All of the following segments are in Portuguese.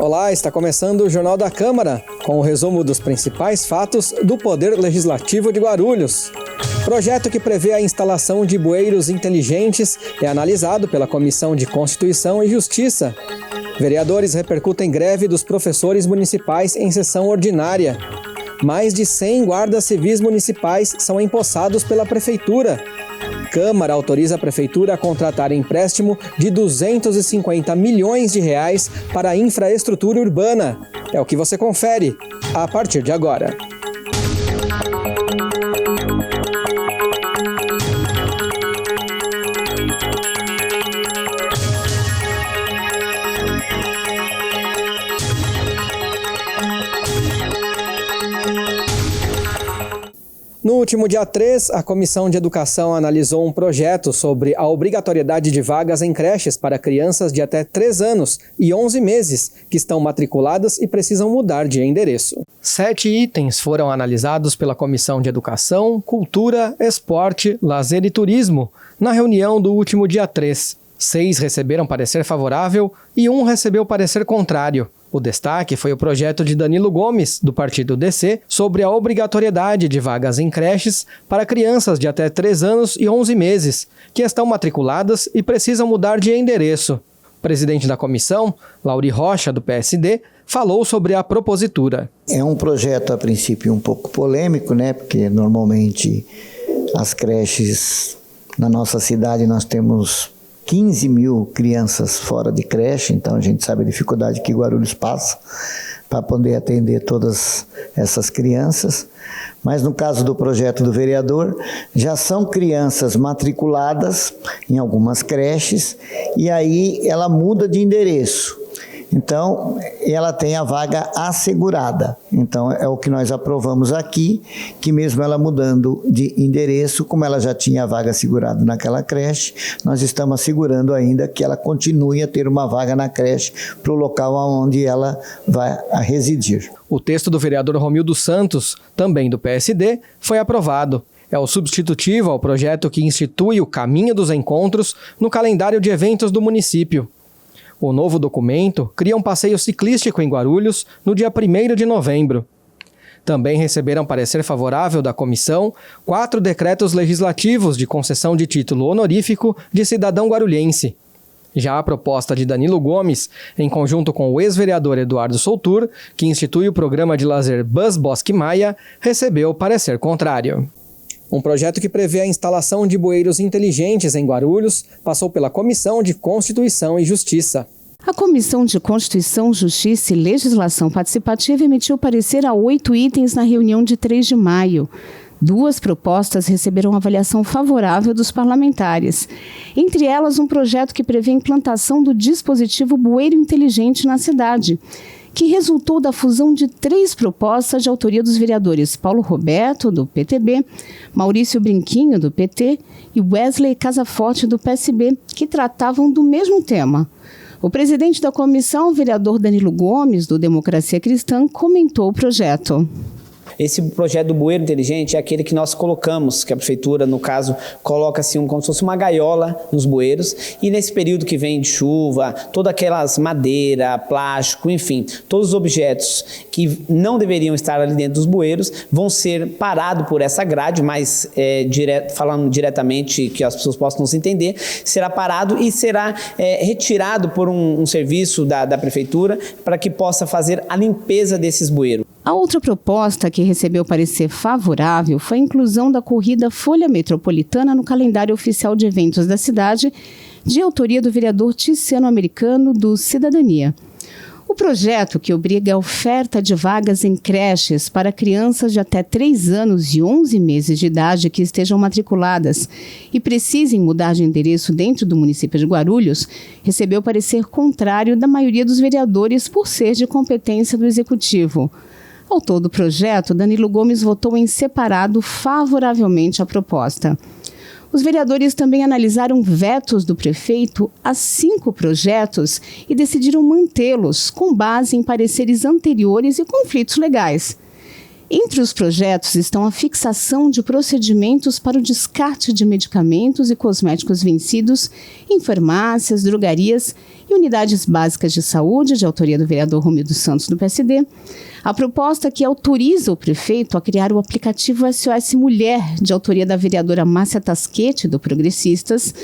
Olá, está começando o Jornal da Câmara, com o resumo dos principais fatos do Poder Legislativo de Guarulhos. Projeto que prevê a instalação de bueiros inteligentes é analisado pela Comissão de Constituição e Justiça. Vereadores repercutem greve dos professores municipais em sessão ordinária. Mais de 100 guardas civis municipais são empossados pela Prefeitura. Câmara autoriza a Prefeitura a contratar empréstimo de R$250 milhões para a infraestrutura urbana. É o que você confere a partir de agora. No último dia 3, a Comissão de Educação analisou um projeto sobre a obrigatoriedade de vagas em creches para crianças de até 3 anos e 11 meses que estão matriculadas e precisam mudar de endereço. 7 itens foram analisados pela Comissão de Educação, Cultura, Esporte, Lazer e Turismo na reunião do último dia 3. 6 receberam parecer favorável e 1 recebeu parecer contrário. O destaque foi o projeto de Danilo Gomes, do Partido DC, sobre a obrigatoriedade de vagas em creches para crianças de até 3 anos e 11 meses, que estão matriculadas e precisam mudar de endereço. O presidente da comissão, Lauri Rocha, do PSD, falou sobre a propositura. É um projeto, a princípio, um pouco polêmico, né? Porque normalmente as creches na nossa cidade nós temos 15 mil crianças fora de creche, então a gente sabe a dificuldade que Guarulhos passa para poder atender todas essas crianças. Mas no caso do projeto do vereador, já são crianças matriculadas em algumas creches e aí ela muda de endereço. Então, ela tem a vaga assegurada. Então, é o que nós aprovamos aqui, que mesmo ela mudando de endereço, como ela já tinha a vaga assegurada naquela creche, nós estamos assegurando ainda que ela continue a ter uma vaga na creche para o local onde ela vai residir. O texto do vereador Romildo Santos, também do PSD, foi aprovado. É o substitutivo ao projeto que institui o Caminho dos Encontros no calendário de eventos do município. O novo documento cria um passeio ciclístico em Guarulhos no dia 1º de novembro. Também receberam parecer favorável da comissão 4 decretos legislativos de concessão de título honorífico de cidadão guarulhense. Já a proposta de Danilo Gomes, em conjunto com o ex-vereador Eduardo Soutur, que institui o programa de lazer Bus Bosque Maia, recebeu parecer contrário. Um projeto que prevê a instalação de bueiros inteligentes em Guarulhos passou pela Comissão de Constituição e Justiça. A Comissão de Constituição, Justiça e Legislação Participativa emitiu parecer a 8 itens na reunião de 3 de maio. 2 propostas receberam avaliação favorável dos parlamentares. Entre elas, um projeto que prevê a implantação do dispositivo bueiro inteligente na cidade, que resultou da fusão de 3 propostas de autoria dos vereadores Paulo Roberto, do PTB, Maurício Brinquinho, do PT, e Wesley Casaforte, do PSB, que tratavam do mesmo tema. O presidente da comissão, o vereador Danilo Gomes, do Democracia Cristã, comentou o projeto. Esse projeto do bueiro inteligente é aquele que nós colocamos, que a prefeitura, no caso, coloca assim como se fosse uma gaiola nos bueiros, e nesse período que vem de chuva, todas aquelas madeira, plástico, enfim, todos os objetos que não deveriam estar ali dentro dos bueiros vão ser parados por essa grade, mas falando diretamente que as pessoas possam nos entender, será parado e será retirado por um serviço da prefeitura para que possa fazer a limpeza desses bueiros. A outra proposta que recebeu parecer favorável foi a inclusão da corrida Folha Metropolitana no calendário oficial de eventos da cidade, de autoria do vereador Tiziano Americano, do Cidadania. O projeto, que obriga a oferta de vagas em creches para crianças de até 3 anos e 11 meses de idade que estejam matriculadas e precisem mudar de endereço dentro do município de Guarulhos, recebeu parecer contrário da maioria dos vereadores por ser de competência do Executivo. Autor do projeto, Danilo Gomes votou em separado favoravelmente à proposta. Os vereadores também analisaram vetos do prefeito a 5 projetos e decidiram mantê-los com base em pareceres anteriores e conflitos legais. Entre os projetos estão a fixação de procedimentos para o descarte de medicamentos e cosméticos vencidos em farmácias, drogarias e unidades básicas de saúde, de autoria do vereador Romildo Santos, do PSD. A proposta que autoriza o prefeito a criar o aplicativo SOS Mulher, de autoria da vereadora Márcia Tasquete, do Progressistas.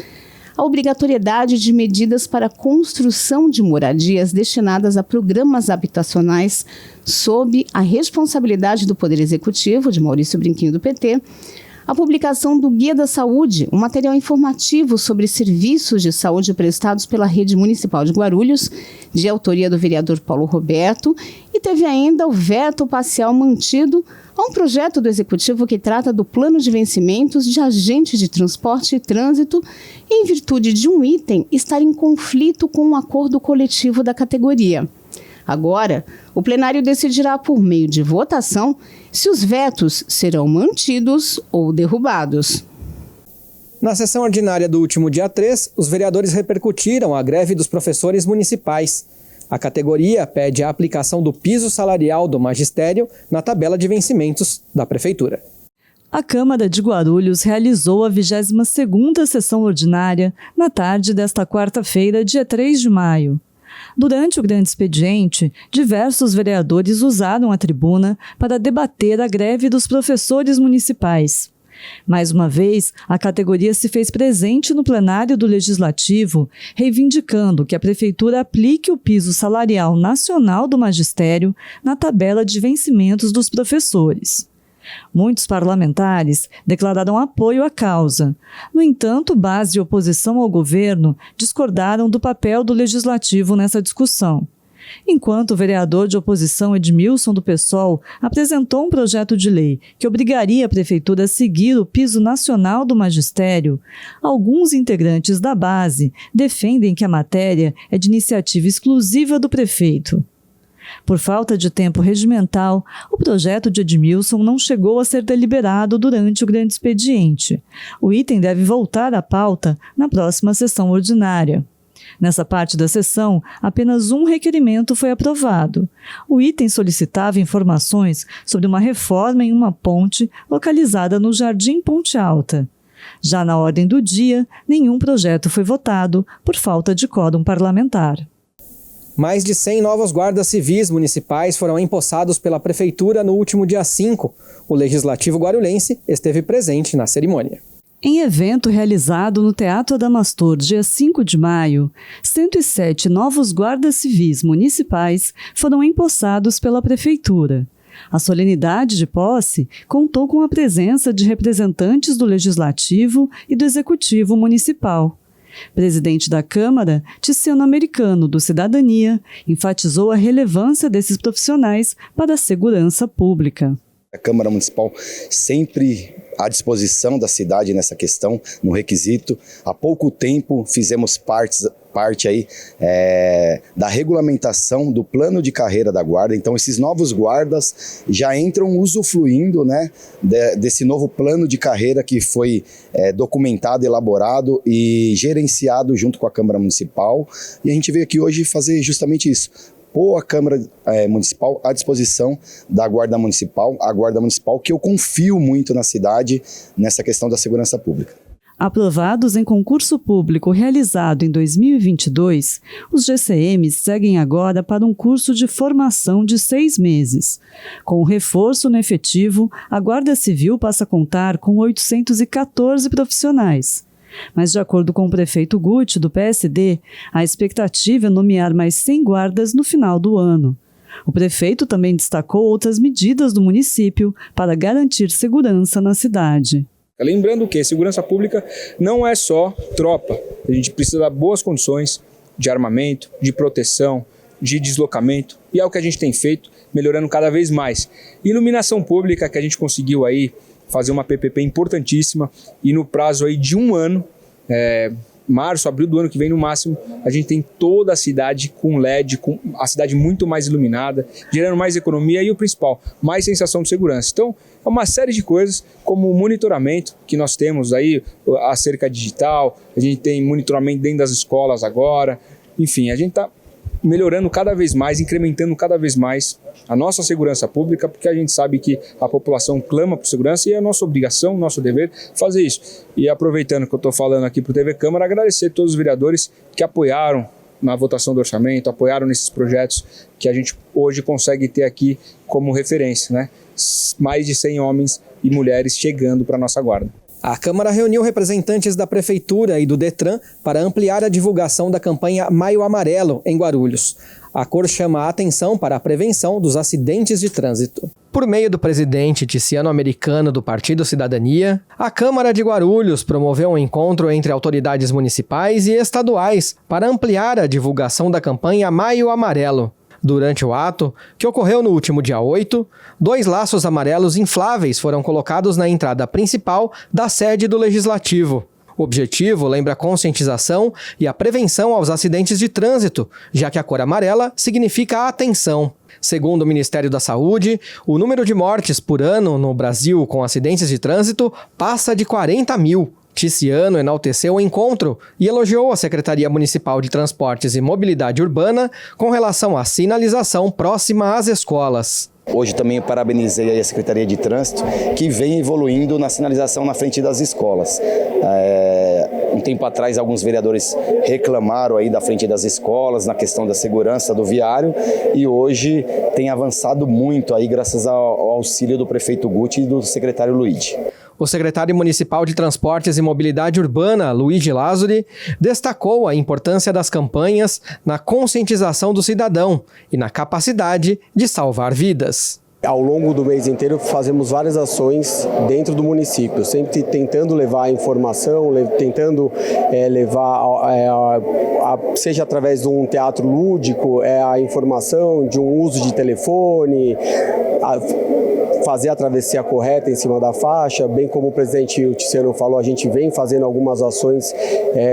A obrigatoriedade de medidas para a construção de moradias destinadas a programas habitacionais sob a responsabilidade do Poder Executivo, de Maurício Brinquinho, do PT. A publicação do Guia da Saúde, um material informativo sobre serviços de saúde prestados pela Rede Municipal de Guarulhos, de autoria do vereador Paulo Roberto. E teve ainda o veto parcial mantido a um projeto do Executivo que trata do plano de vencimentos de agentes de transporte e trânsito, em virtude de um item estar em conflito com um acordo coletivo da categoria. Agora, o plenário decidirá por meio de votação se os vetos serão mantidos ou derrubados. Na sessão ordinária do último dia 3, os vereadores repercutiram a greve dos professores municipais. A categoria pede a aplicação do piso salarial do magistério na tabela de vencimentos da Prefeitura. A Câmara de Guarulhos realizou a 22ª sessão ordinária na tarde desta quarta-feira, dia 3 de maio. Durante o grande expediente, diversos vereadores usaram a tribuna para debater a greve dos professores municipais. Mais uma vez, a categoria se fez presente no plenário do Legislativo, reivindicando que a Prefeitura aplique o piso salarial nacional do magistério na tabela de vencimentos dos professores. Muitos parlamentares declararam apoio à causa. No entanto, base de oposição ao governo discordaram do papel do Legislativo nessa discussão. Enquanto o vereador de oposição Edmilson, do PSOL, apresentou um projeto de lei que obrigaria a Prefeitura a seguir o piso nacional do magistério, alguns integrantes da base defendem que a matéria é de iniciativa exclusiva do prefeito. Por falta de tempo regimental, o projeto de Edmilson não chegou a ser deliberado durante o grande expediente. O item deve voltar à pauta na próxima sessão ordinária. Nessa parte da sessão, apenas um requerimento foi aprovado. O item solicitava informações sobre uma reforma em uma ponte localizada no Jardim Ponte Alta. Já na ordem do dia, nenhum projeto foi votado por falta de quórum parlamentar. Mais de 100 novos guardas civis municipais foram empossados pela Prefeitura no último dia 5. O Legislativo guarulhense esteve presente na cerimônia. Em evento realizado no Teatro Adamastor, dia 5 de maio, 107 novos guardas civis municipais foram empossados pela Prefeitura. A solenidade de posse contou com a presença de representantes do Legislativo e do Executivo Municipal. Presidente da Câmara, Tiziano Americano, do Cidadania, enfatizou a relevância desses profissionais para a segurança pública. A Câmara Municipal sempre à disposição da cidade nessa questão, no requisito. Há pouco tempo fizemos parte aí, da regulamentação do plano de carreira da guarda. Então esses novos guardas já entram usufruindo, né, desse novo plano de carreira que foi documentado, elaborado e gerenciado junto com a Câmara Municipal. E a gente veio aqui hoje fazer justamente isso. Pôr a Câmara Municipal à disposição da Guarda Municipal, a Guarda Municipal que eu confio muito na cidade nessa questão da segurança pública. Aprovados em concurso público realizado em 2022, os GCMs seguem agora para um curso de formação de 6 meses. Com o reforço no efetivo, a Guarda Civil passa a contar com 814 profissionais. Mas, de acordo com o prefeito Guti, do PSD, a expectativa é nomear mais 100 guardas no final do ano. O prefeito também destacou outras medidas do município para garantir segurança na cidade. Lembrando que segurança pública não é só tropa. A gente precisa de boas condições de armamento, de proteção, de deslocamento. E é o que a gente tem feito, melhorando cada vez mais. Iluminação pública, que a gente conseguiu aí fazer uma PPP importantíssima e no prazo aí de 1 ano, março, abril do ano que vem no máximo, a gente tem toda a cidade com LED, com a cidade muito mais iluminada, gerando mais economia e o principal, mais sensação de segurança. Então, é uma série de coisas, como o monitoramento que nós temos aí, a cerca digital, a gente tem monitoramento dentro das escolas agora, enfim, a gente está melhorando cada vez mais, incrementando cada vez mais a nossa segurança pública, porque a gente sabe que a população clama por segurança e é a nossa obrigação, nosso dever fazer isso. E aproveitando que eu estou falando aqui para o TV Câmara, agradecer a todos os vereadores que apoiaram na votação do orçamento, apoiaram nesses projetos que a gente hoje consegue ter aqui como referência, né? Mais de 100 homens e mulheres chegando para a nossa guarda. A Câmara reuniu representantes da Prefeitura e do Detran para ampliar a divulgação da campanha Maio Amarelo em Guarulhos. A cor chama a atenção para a prevenção dos acidentes de trânsito. Por meio do presidente Tiziano Americano do Partido Cidadania, a Câmara de Guarulhos promoveu um encontro entre autoridades municipais e estaduais para ampliar a divulgação da campanha Maio Amarelo. Durante o ato, que ocorreu no último dia 8, 2 laços amarelos infláveis foram colocados na entrada principal da sede do Legislativo. O objetivo lembra a conscientização e a prevenção aos acidentes de trânsito, já que a cor amarela significa atenção. Segundo o Ministério da Saúde, o número de mortes por ano no Brasil com acidentes de trânsito passa de 40 mil. Tiziano enalteceu o encontro e elogiou a Secretaria Municipal de Transportes e Mobilidade Urbana com relação à sinalização próxima às escolas. Hoje também parabenizei a Secretaria de Trânsito, que vem evoluindo na sinalização na frente das escolas. Um tempo atrás, alguns vereadores reclamaram aí da frente das escolas, na questão da segurança do viário, e hoje tem avançado muito aí, graças ao auxílio do prefeito Guti e do secretário Luigi. O secretário municipal de Transportes e Mobilidade Urbana, Luigi Lazzari, destacou a importância das campanhas na conscientização do cidadão e na capacidade de salvar vidas. Ao longo do mês inteiro fazemos várias ações dentro do município, sempre tentando levar a informação, tentando levar, seja através de um teatro lúdico, a informação de um uso de telefone, fazer a travessia correta em cima da faixa, bem como o presidente Tiziano falou, a gente vem fazendo algumas ações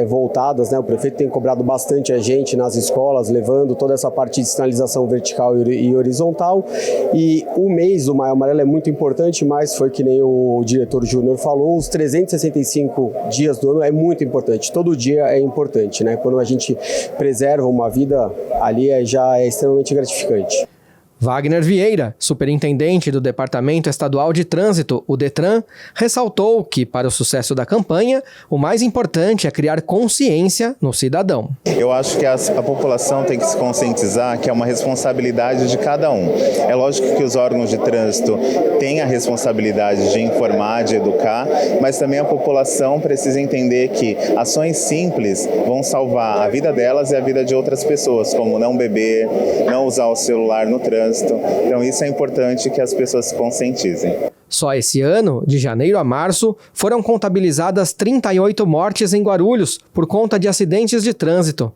voltadas, né? O prefeito tem cobrado bastante a gente nas escolas, levando toda essa parte de sinalização vertical e horizontal, e o mês do Maio Amarelo é muito importante, mas foi que nem o diretor Júnior falou, os 365 dias do ano é muito importante, todo dia é importante, né? Quando a gente preserva uma vida, ali já é extremamente gratificante. Wagner Vieira, superintendente do Departamento Estadual de Trânsito, o Detran, ressaltou que, para o sucesso da campanha, o mais importante é criar consciência no cidadão. Eu acho que a população tem que se conscientizar que é uma responsabilidade de cada um. É lógico que os órgãos de trânsito têm a responsabilidade de informar, de educar, mas também a população precisa entender que ações simples vão salvar a vida delas e a vida de outras pessoas, como não beber, não usar o celular no trânsito. Então isso é importante que as pessoas se conscientizem. Só esse ano, de janeiro a março, foram contabilizadas 38 mortes em Guarulhos por conta de acidentes de trânsito.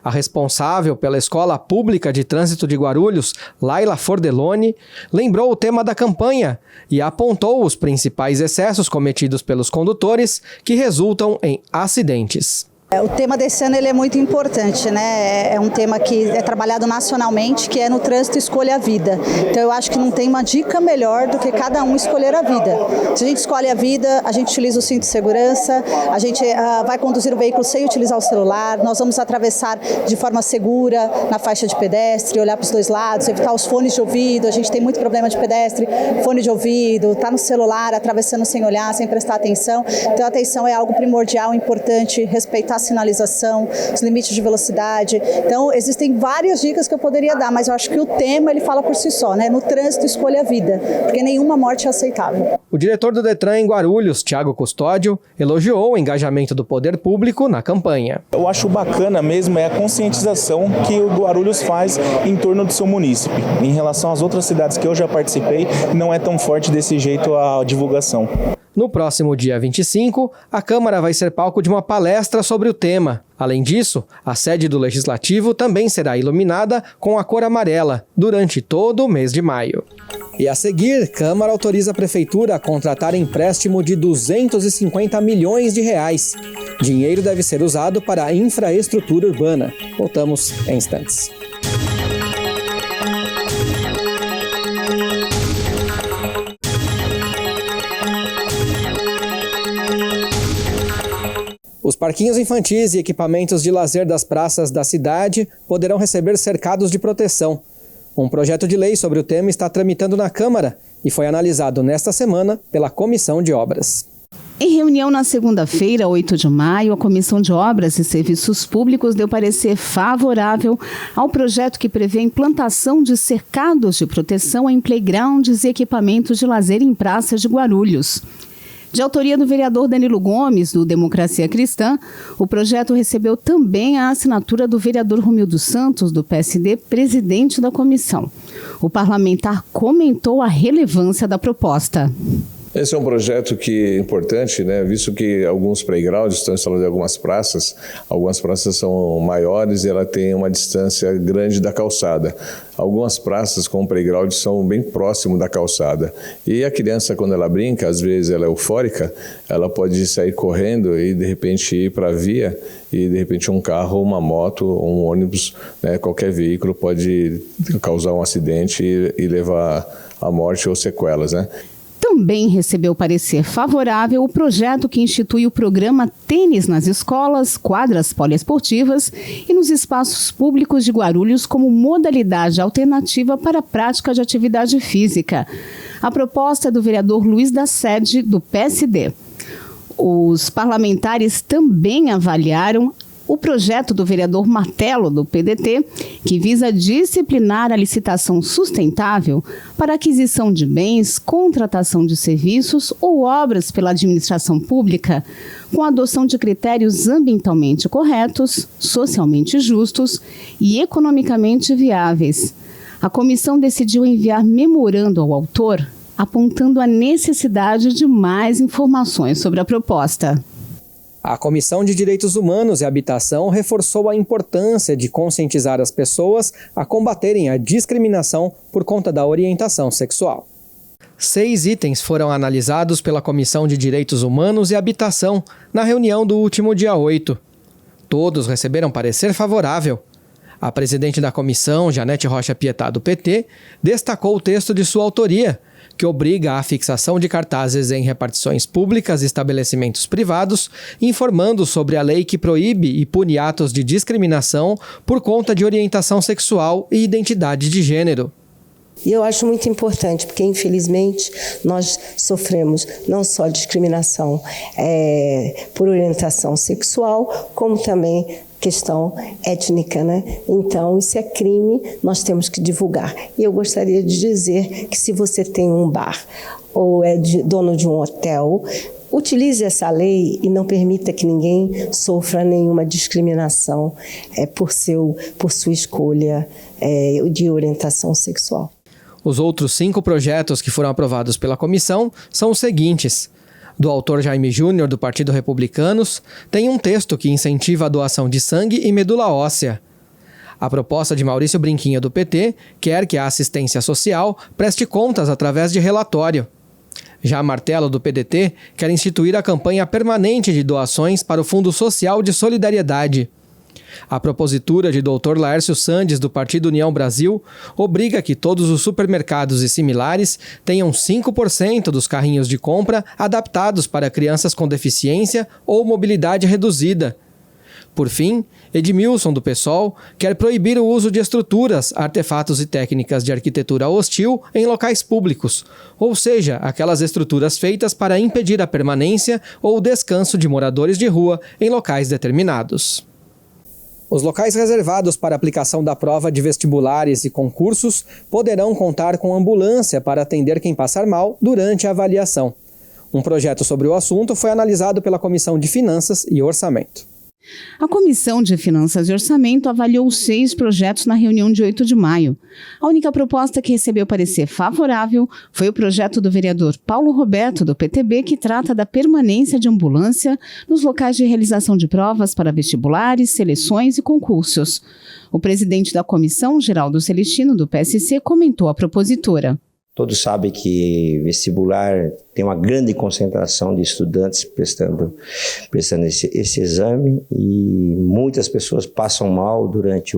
A responsável pela Escola Pública de Trânsito de Guarulhos, Laila Fordeloni, lembrou o tema da campanha e apontou os principais excessos cometidos pelos condutores que resultam em acidentes. O tema desse ano ele é muito importante, né? É um tema que é trabalhado nacionalmente, que é no trânsito escolha a vida. Então eu acho que não tem uma dica melhor do que cada um escolher a vida. Se a gente escolhe a vida, a gente utiliza o cinto de segurança, a gente vai conduzir o veículo sem utilizar o celular, nós vamos atravessar de forma segura na faixa de pedestre, olhar para os dois lados, evitar os fones de ouvido, a gente tem muito problema de pedestre, fone de ouvido, tá no celular, atravessando sem olhar, sem prestar atenção. Então a atenção é algo primordial, importante, respeitar sinalização, os limites de velocidade. Então, existem várias dicas que eu poderia dar, mas eu acho que o tema ele fala por si só, né? No trânsito, escolha a vida, porque nenhuma morte é aceitável. O diretor do Detran em Guarulhos, Thiago Custódio, elogiou o engajamento do poder público na campanha. Eu acho bacana mesmo a conscientização que o Guarulhos faz em torno do seu munícipe. Em relação às outras cidades que eu já participei, não é tão forte desse jeito a divulgação. No próximo dia 25, a Câmara vai ser palco de uma palestra sobre o tema. Além disso, a sede do Legislativo também será iluminada com a cor amarela durante todo o mês de maio. E a seguir, Câmara autoriza a Prefeitura a contratar empréstimo de 250 milhões de reais. Dinheiro deve ser usado para a infraestrutura urbana. Voltamos em instantes. Os parquinhos infantis e equipamentos de lazer das praças da cidade poderão receber cercados de proteção. Um projeto de lei sobre o tema está tramitando na Câmara e foi analisado nesta semana pela Comissão de Obras. Em reunião na segunda-feira, 8 de maio, a Comissão de Obras e Serviços Públicos deu parecer favorável ao projeto que prevê a implantação de cercados de proteção em playgrounds e equipamentos de lazer em praças de Guarulhos. De autoria do vereador Danilo Gomes, do Democracia Cristã, o projeto recebeu também a assinatura do vereador Romildo Santos, do PSD, presidente da comissão. O parlamentar comentou a relevância da proposta. Esse é um projeto que é importante, né? Visto que alguns playgrounds estão instalados em algumas praças são maiores e ela tem uma distância grande da calçada. Algumas praças com playground são bem próximo da calçada. E a criança, quando ela brinca, às vezes ela é eufórica, ela pode sair correndo e de repente ir para a via e de repente um carro, uma moto, um ônibus, né? Qualquer veículo pode causar um acidente e levar à morte ou sequelas, né? Também recebeu parecer favorável o projeto que institui o programa Tênis nas escolas, quadras poliesportivas e nos espaços públicos de Guarulhos como modalidade alternativa para a prática de atividade física. A proposta é do vereador Luiz da Sede, do PSD. Os parlamentares também avaliaram o projeto do vereador Martelo, do PDT, que visa disciplinar a licitação sustentável para aquisição de bens, contratação de serviços ou obras pela administração pública, com a adoção de critérios ambientalmente corretos, socialmente justos e economicamente viáveis. A comissão decidiu enviar memorando ao autor, apontando a necessidade de mais informações sobre a proposta. A Comissão de Direitos Humanos e Habitação reforçou a importância de conscientizar as pessoas a combaterem a discriminação por conta da orientação sexual. 6 itens foram analisados pela Comissão de Direitos Humanos e Habitação na reunião do último dia 8. Todos receberam parecer favorável. A presidente da comissão, Janete Rocha Pietá, do PT, destacou o texto de sua autoria, que obriga à fixação de cartazes em repartições públicas e estabelecimentos privados, informando sobre a lei que proíbe e pune atos de discriminação por conta de orientação sexual e identidade de gênero. E eu acho muito importante, porque infelizmente nós sofremos não só discriminação por orientação sexual, como também questão étnica, né? Então, isso é crime, nós temos que divulgar. E eu gostaria de dizer que se você tem um bar ou é dono de um hotel, utilize essa lei e não permita que ninguém sofra nenhuma discriminação por sua escolha de orientação sexual. Os outros 5 projetos que foram aprovados pela comissão são os seguintes. Do autor Jaime Júnior, do Partido Republicanos, tem um texto que incentiva a doação de sangue e medula óssea. A proposta de Maurício Brinquinho, do PT, quer que a assistência social preste contas através de relatório. Já Martelo, do PDT, quer instituir a campanha permanente de doações para o Fundo Social de Solidariedade. A propositura de Dr. Laércio Sandes, do Partido União Brasil, obriga que todos os supermercados e similares tenham 5% dos carrinhos de compra adaptados para crianças com deficiência ou mobilidade reduzida. Por fim, Edmilson, do PSOL, quer proibir o uso de estruturas, artefatos e técnicas de arquitetura hostil em locais públicos, ou seja, aquelas estruturas feitas para impedir a permanência ou o descanso de moradores de rua em locais determinados. Os locais reservados para aplicação da prova de vestibulares e concursos poderão contar com ambulância para atender quem passar mal durante a avaliação. Um projeto sobre o assunto foi analisado pela Comissão de Finanças e Orçamento. A Comissão de Finanças e Orçamento avaliou 6 projetos na reunião de 8 de maio. A única proposta que recebeu parecer favorável foi o projeto do vereador Paulo Roberto, do PTB, que trata da permanência de ambulância nos locais de realização de provas para vestibulares, seleções e concursos. O presidente da comissão, Geraldo Celestino, do PSC, comentou a propositura. Todos sabem que vestibular tem uma grande concentração de estudantes prestando esse exame e muitas pessoas passam mal durante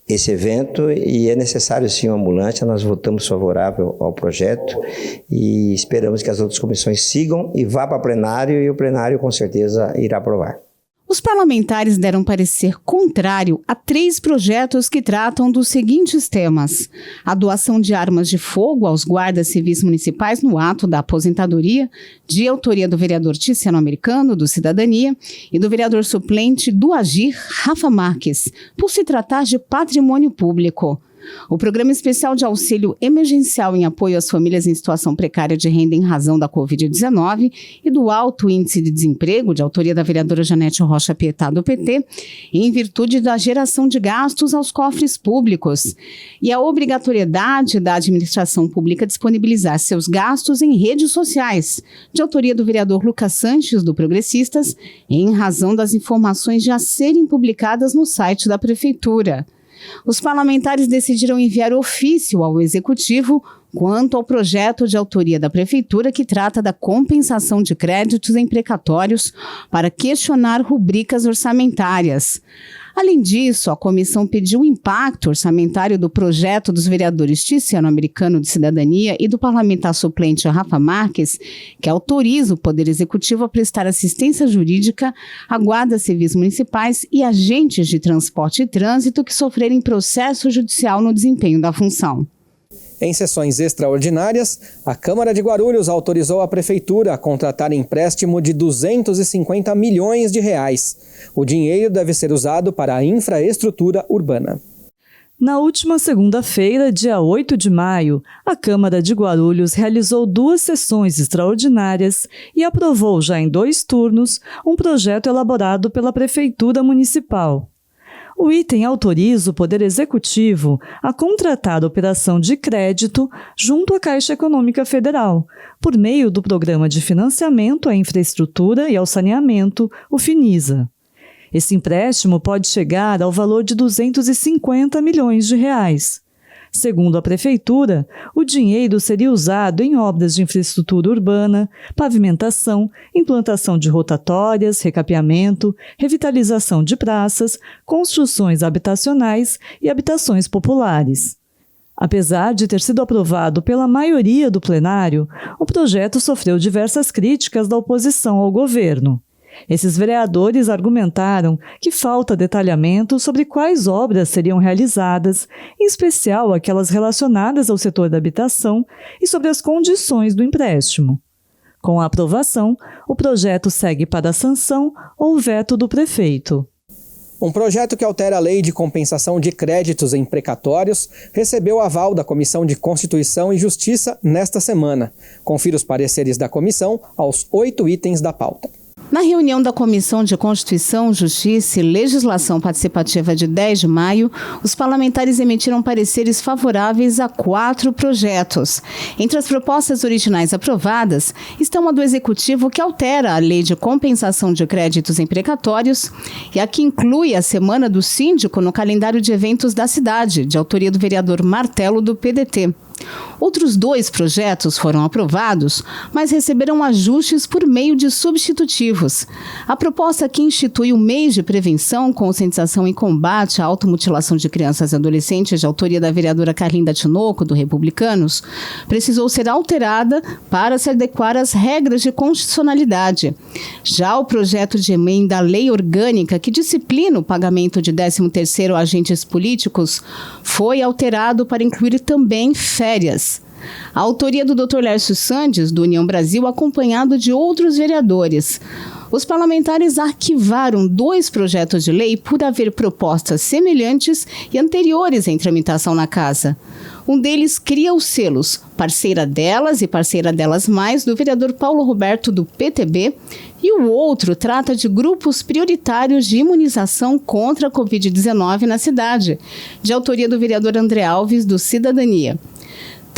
esse evento e é necessário sim uma ambulância. Nós votamos favorável ao projeto e esperamos que as outras comissões sigam e vá para plenário e o plenário com certeza irá aprovar. Os parlamentares deram parecer contrário a 3 projetos que tratam dos seguintes temas: a doação de armas de fogo aos guardas civis municipais no ato da aposentadoria, de autoria do vereador Tiziano Americano, do Cidadania, e do vereador suplente do Agir, Rafa Marques, por se tratar de patrimônio público. O Programa Especial de Auxílio Emergencial em apoio às famílias em situação precária de renda em razão da Covid-19 e do alto índice de desemprego, de autoria da vereadora Janete Rocha Pietá, do PT, em virtude da geração de gastos aos cofres públicos e a obrigatoriedade da administração pública disponibilizar seus gastos em redes sociais, de autoria do vereador Lucas Sanches, do Progressistas, em razão das informações já serem publicadas no site da Prefeitura. Os parlamentares decidiram enviar ofício ao Executivo quanto ao projeto de autoria da Prefeitura que trata da compensação de créditos em precatórios para questionar rubricas orçamentárias. Além disso, a comissão pediu o impacto orçamentário do projeto dos vereadores Tiziano Americano, de Cidadania, e do parlamentar suplente Rafa Marques, que autoriza o Poder Executivo a prestar assistência jurídica a guardas civis municipais e agentes de transporte e trânsito que sofrerem processo judicial no desempenho da função. Em sessões extraordinárias, a Câmara de Guarulhos autorizou a Prefeitura a contratar empréstimo de R$250 milhões. O dinheiro deve ser usado para a infraestrutura urbana. Na última segunda-feira, dia 8 de maio, a Câmara de Guarulhos realizou 2 sessões extraordinárias e aprovou já em 2 turnos um projeto elaborado pela Prefeitura Municipal. O item autoriza o Poder Executivo a contratar operação de crédito junto à Caixa Econômica Federal, por meio do Programa de Financiamento à Infraestrutura e ao Saneamento, o FINISA. Esse empréstimo pode chegar ao valor de R$250 milhões. Segundo a Prefeitura, o dinheiro seria usado em obras de infraestrutura urbana, pavimentação, implantação de rotatórias, recapeamento, revitalização de praças, construções habitacionais e habitações populares. Apesar de ter sido aprovado pela maioria do plenário, o projeto sofreu diversas críticas da oposição ao governo. Esses vereadores argumentaram que falta detalhamento sobre quais obras seriam realizadas, em especial aquelas relacionadas ao setor da habitação, e sobre as condições do empréstimo. Com a aprovação, o projeto segue para a sanção ou veto do prefeito. Um projeto que altera a lei de compensação de créditos em precatórios recebeu aval da Comissão de Constituição e Justiça nesta semana. Confira os pareceres da comissão aos 8 itens da pauta. Na reunião da Comissão de Constituição, Justiça e Legislação Participativa de 10 de maio, os parlamentares emitiram pareceres favoráveis a 4 projetos. Entre as propostas originais aprovadas estão a do Executivo, que altera a Lei de Compensação de Créditos em Precatórios, e a que inclui a Semana do Síndico no calendário de eventos da cidade, de autoria do vereador Martelo, do PDT. Outros 2 projetos foram aprovados, mas receberam ajustes por meio de substitutivos. A proposta que institui o mês de prevenção, conscientização e combate à automutilação de crianças e adolescentes, de autoria da vereadora Carlinda Tinoco, do Republicanos, precisou ser alterada para se adequar às regras de constitucionalidade. Já o projeto de emenda à lei orgânica, que disciplina o pagamento de 13º a agentes políticos, foi alterado para incluir também férias. A autoria do Dr. Lércio Sandes, do União Brasil, acompanhado de outros vereadores. Os parlamentares arquivaram 2 projetos de lei por haver propostas semelhantes e anteriores em tramitação na Casa. Um deles cria os selos Parceira Delas e Parceira Delas Mais, do vereador Paulo Roberto, do PTB, e o outro trata de grupos prioritários de imunização contra a Covid-19 na cidade, de autoria do vereador André Alves, do Cidadania.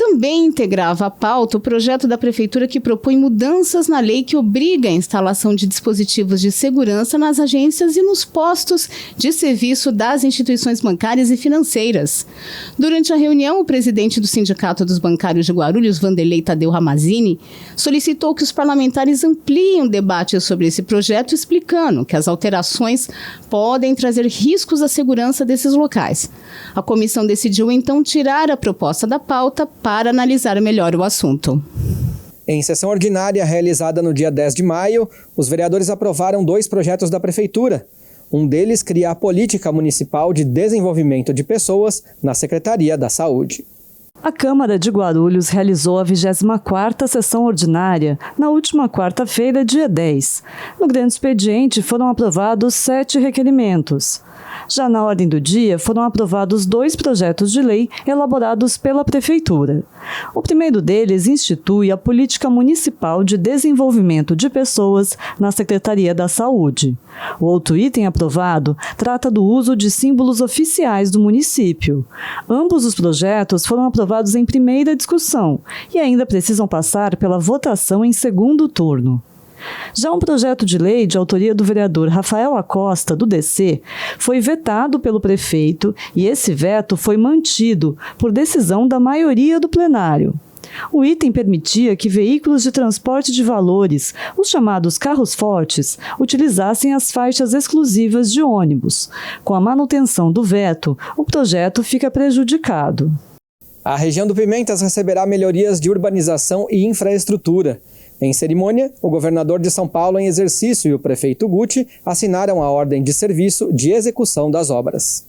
também integrava à pauta o projeto da Prefeitura que propõe mudanças na lei que obriga a instalação de dispositivos de segurança nas agências e nos postos de serviço das instituições bancárias e financeiras. Durante a reunião, o presidente do Sindicato dos Bancários de Guarulhos, Vanderlei Tadeu Ramazini, solicitou que os parlamentares ampliem o debate sobre esse projeto, explicando que as alterações podem trazer riscos à segurança desses locais. A comissão decidiu então tirar a proposta da pauta para analisar melhor o assunto. Em sessão ordinária realizada no dia 10 de maio, os vereadores aprovaram 2 projetos da Prefeitura. Um deles cria a Política Municipal de Desenvolvimento de Pessoas na Secretaria da Saúde. A Câmara de Guarulhos realizou a 24ª sessão ordinária na última quarta-feira, dia 10. No grande expediente foram aprovados 7 requerimentos. Já na ordem do dia, foram aprovados 2 projetos de lei elaborados pela Prefeitura. O primeiro deles institui a Política Municipal de Desenvolvimento de Pessoas na Secretaria da Saúde. O outro item aprovado trata do uso de símbolos oficiais do município. Ambos os projetos foram aprovados em primeira discussão e ainda precisam passar pela votação em segundo turno. Já um projeto de lei de autoria do vereador Rafael Acosta, do DC, foi vetado pelo prefeito e esse veto foi mantido por decisão da maioria do plenário. O item permitia que veículos de transporte de valores, os chamados carros fortes, utilizassem as faixas exclusivas de ônibus. Com a manutenção do veto, o projeto fica prejudicado. A região do Pimentas receberá melhorias de urbanização e infraestrutura. Em cerimônia, o governador de São Paulo em exercício e o prefeito Guti assinaram a ordem de serviço de execução das obras.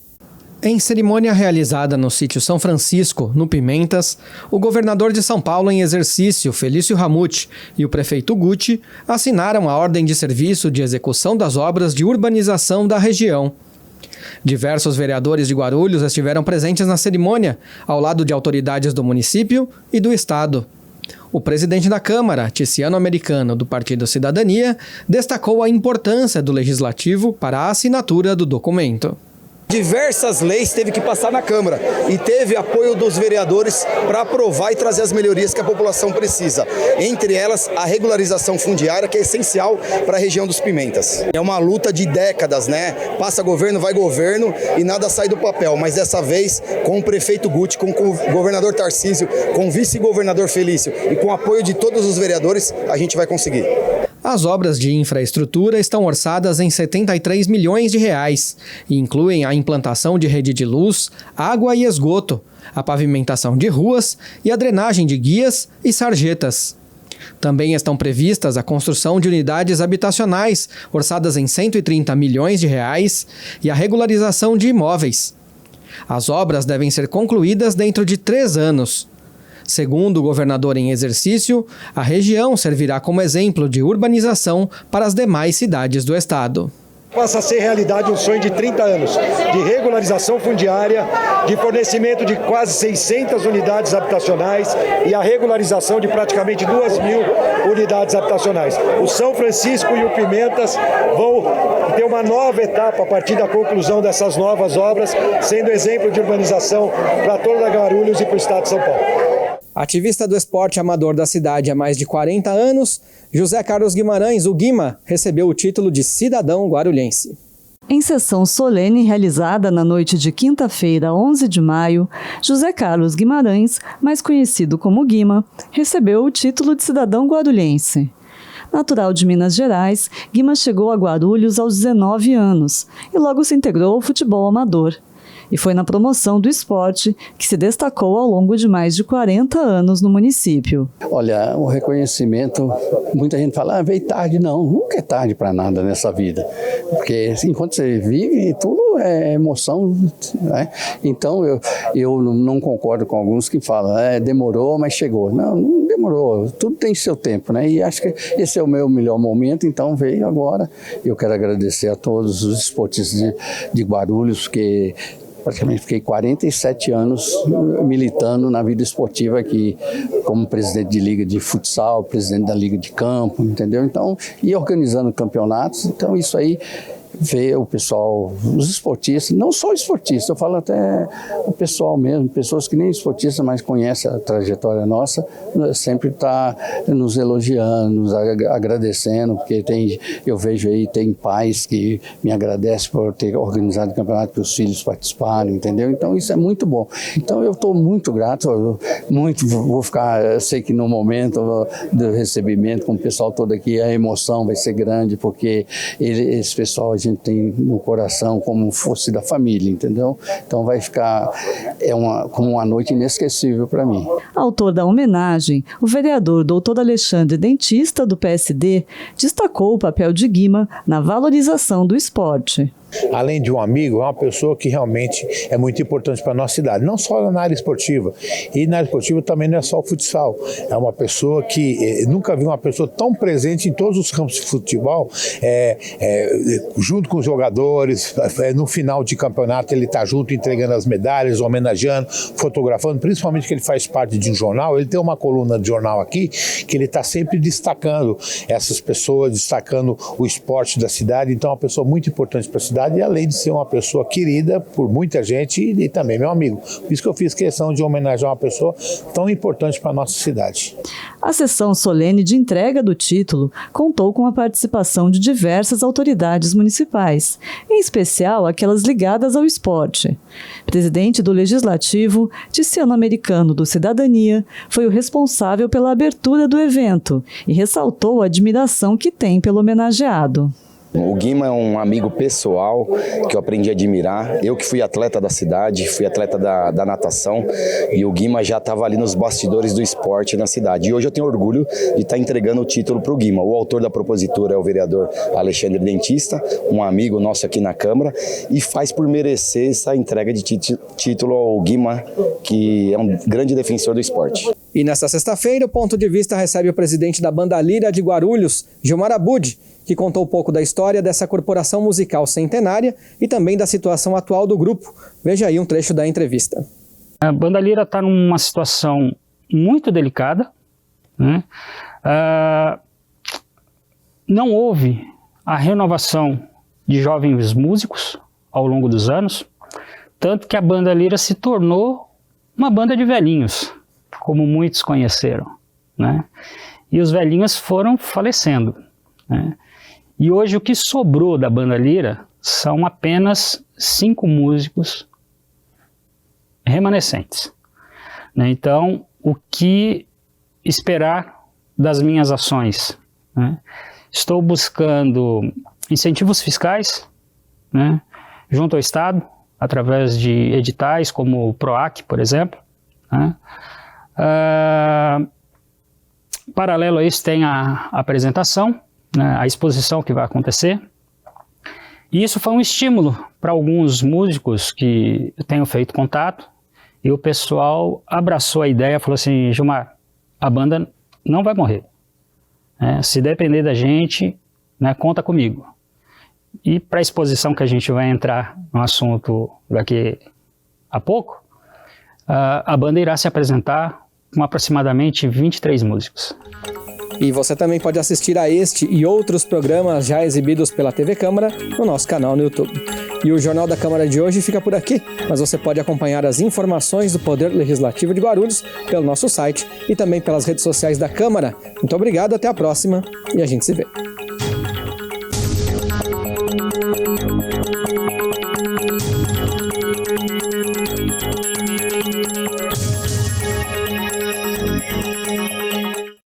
Em cerimônia realizada no sítio São Francisco, no Pimentas, o governador de São Paulo em exercício, Felício Ramute, e o prefeito Guti assinaram a ordem de serviço de execução das obras de urbanização da região. Diversos vereadores de Guarulhos estiveram presentes na cerimônia, ao lado de autoridades do município e do estado. O presidente da Câmara, Tiziano Americano, do Partido Cidadania, destacou a importância do Legislativo para a assinatura do documento. Diversas leis teve que passar na Câmara e teve apoio dos vereadores para aprovar e trazer as melhorias que a população precisa. Entre elas, a regularização fundiária, que é essencial para a região dos Pimentas. É uma luta de décadas, né? Passa governo, vai governo e nada sai do papel. Mas dessa vez, com o prefeito Guti, com o governador Tarcísio, com o vice-governador Felício e com o apoio de todos os vereadores, a gente vai conseguir. As obras de infraestrutura estão orçadas em R$ 73 milhões e incluem a implantação de rede de luz, água e esgoto, a pavimentação de ruas e a drenagem de guias e sarjetas. Também estão previstas a construção de unidades habitacionais, orçadas em R$ 130 milhões e a regularização de imóveis. As obras devem ser concluídas dentro de 3 anos. Segundo o governador em exercício, a região servirá como exemplo de urbanização para as demais cidades do estado. Passa a ser realidade um sonho de 30 anos, de regularização fundiária, de fornecimento de quase 600 unidades habitacionais e a regularização de praticamente 2.000 unidades habitacionais. O São Francisco e o Pimentas vão ter uma nova etapa a partir da conclusão dessas novas obras, sendo exemplo de urbanização para toda a Guarulhos e para o estado de São Paulo. Ativista do esporte amador da cidade há mais de 40 anos, José Carlos Guimarães, o Guima, recebeu o título de cidadão guarulhense. Em sessão solene realizada na noite de quinta-feira, 11 de maio, José Carlos Guimarães, mais conhecido como Guima, recebeu o título de cidadão guarulhense. Natural de Minas Gerais, Guima chegou a Guarulhos aos 19 anos e logo se integrou ao futebol amador. E foi na promoção do esporte que se destacou ao longo de mais de 40 anos no município. Olha, o reconhecimento, muita gente fala, veio tarde. Não, nunca é tarde para nada nessa vida. Porque enquanto você vive, tudo é emoção, né? Então eu não concordo com alguns que falam, demorou, mas chegou. Não demorou, tudo tem seu tempo, né? E acho que esse é o meu melhor momento, então veio agora. Eu quero agradecer a todos os esportistas de Guarulhos, porque praticamente fiquei 47 anos militando na vida esportiva aqui, como presidente de liga de futsal, presidente da liga de campo, entendeu? Então, e organizando campeonatos, então isso aí ver o pessoal, os esportistas, não só esportistas, eu falo até o pessoal mesmo, pessoas que nem esportistas, mas conhecem a trajetória nossa, sempre está nos elogiando, nos agradecendo, porque eu vejo aí, tem pais que me agradecem por ter organizado o campeonato para os filhos participarem, entendeu? Então isso é muito bom. Então eu estou muito grato, vou ficar, eu sei que no momento do recebimento com o pessoal todo aqui, a emoção vai ser grande, porque esse pessoal a gente tem no coração como fosse da família, entendeu? Então vai ficar como uma noite inesquecível para mim. Autor da homenagem, o vereador Dr. Alexandre Dentista, do PSD, destacou o papel de Guima na valorização do esporte. Além de um amigo, é uma pessoa que realmente é muito importante para a nossa cidade, não só na área esportiva. E na área esportiva também não é só o futsal. É uma pessoa que nunca vi uma pessoa tão presente em todos os campos de futebol, junto com os jogadores. No final de campeonato ele está junto, entregando as medalhas, homenageando, fotografando, principalmente que ele faz parte de um jornal. Ele tem uma coluna de jornal aqui que ele está sempre destacando essas pessoas, destacando o esporte da cidade. Então é uma pessoa muito importante para a cidade. E além de ser uma pessoa querida por muita gente e também meu amigo. Por isso que eu fiz questão de homenagear uma pessoa tão importante para a nossa cidade. A sessão solene de entrega do título contou com a participação de diversas autoridades municipais, em especial aquelas ligadas ao esporte. Presidente do Legislativo, Tiziano Americano do Cidadania, foi o responsável pela abertura do evento e ressaltou a admiração que tem pelo homenageado. O Guima é um amigo pessoal que eu aprendi a admirar. Eu que fui atleta da cidade, fui atleta da natação, e o Guima já estava ali nos bastidores do esporte na cidade. E hoje eu tenho orgulho de estar entregando o título para o Guima. O autor da propositura é o vereador Alexandre Dentista, um amigo nosso aqui na Câmara, e faz por merecer essa entrega de título ao Guima, que é um grande defensor do esporte. E nesta sexta-feira, o Ponto de Vista recebe o presidente da Banda Lira de Guarulhos, Gilmar Abud, que contou um pouco da história dessa corporação musical centenária e também da situação atual do grupo. Veja aí um trecho da entrevista. A Banda Lira está numa situação muito delicada, né? Não houve a renovação de jovens músicos ao longo dos anos, tanto que a Banda Lira se tornou uma banda de velhinhos, como muitos conheceram, né? E os velhinhos foram falecendo, né? E hoje o que sobrou da Banda Lira são apenas 5 músicos remanescentes, né? Então, o que esperar das minhas ações, né? Estou buscando incentivos fiscais, né, junto ao Estado, através de editais como o PROAC, por exemplo, né? Paralelo a isso tem a apresentação, né, a exposição que vai acontecer. E isso foi um estímulo para alguns músicos que eu tenho feito contato, e o pessoal abraçou a ideia, falou assim: Gilmar, a banda não vai morrer, né? Se depender da gente, né, conta comigo. E para a exposição que a gente vai entrar no assunto daqui a pouco, a banda irá se apresentar com aproximadamente 23 músicos. E você também pode assistir a este e outros programas já exibidos pela TV Câmara no nosso canal no YouTube. E o Jornal da Câmara de hoje fica por aqui, mas você pode acompanhar as informações do Poder Legislativo de Guarulhos pelo nosso site e também pelas redes sociais da Câmara. Muito obrigado, até a próxima e a gente se vê.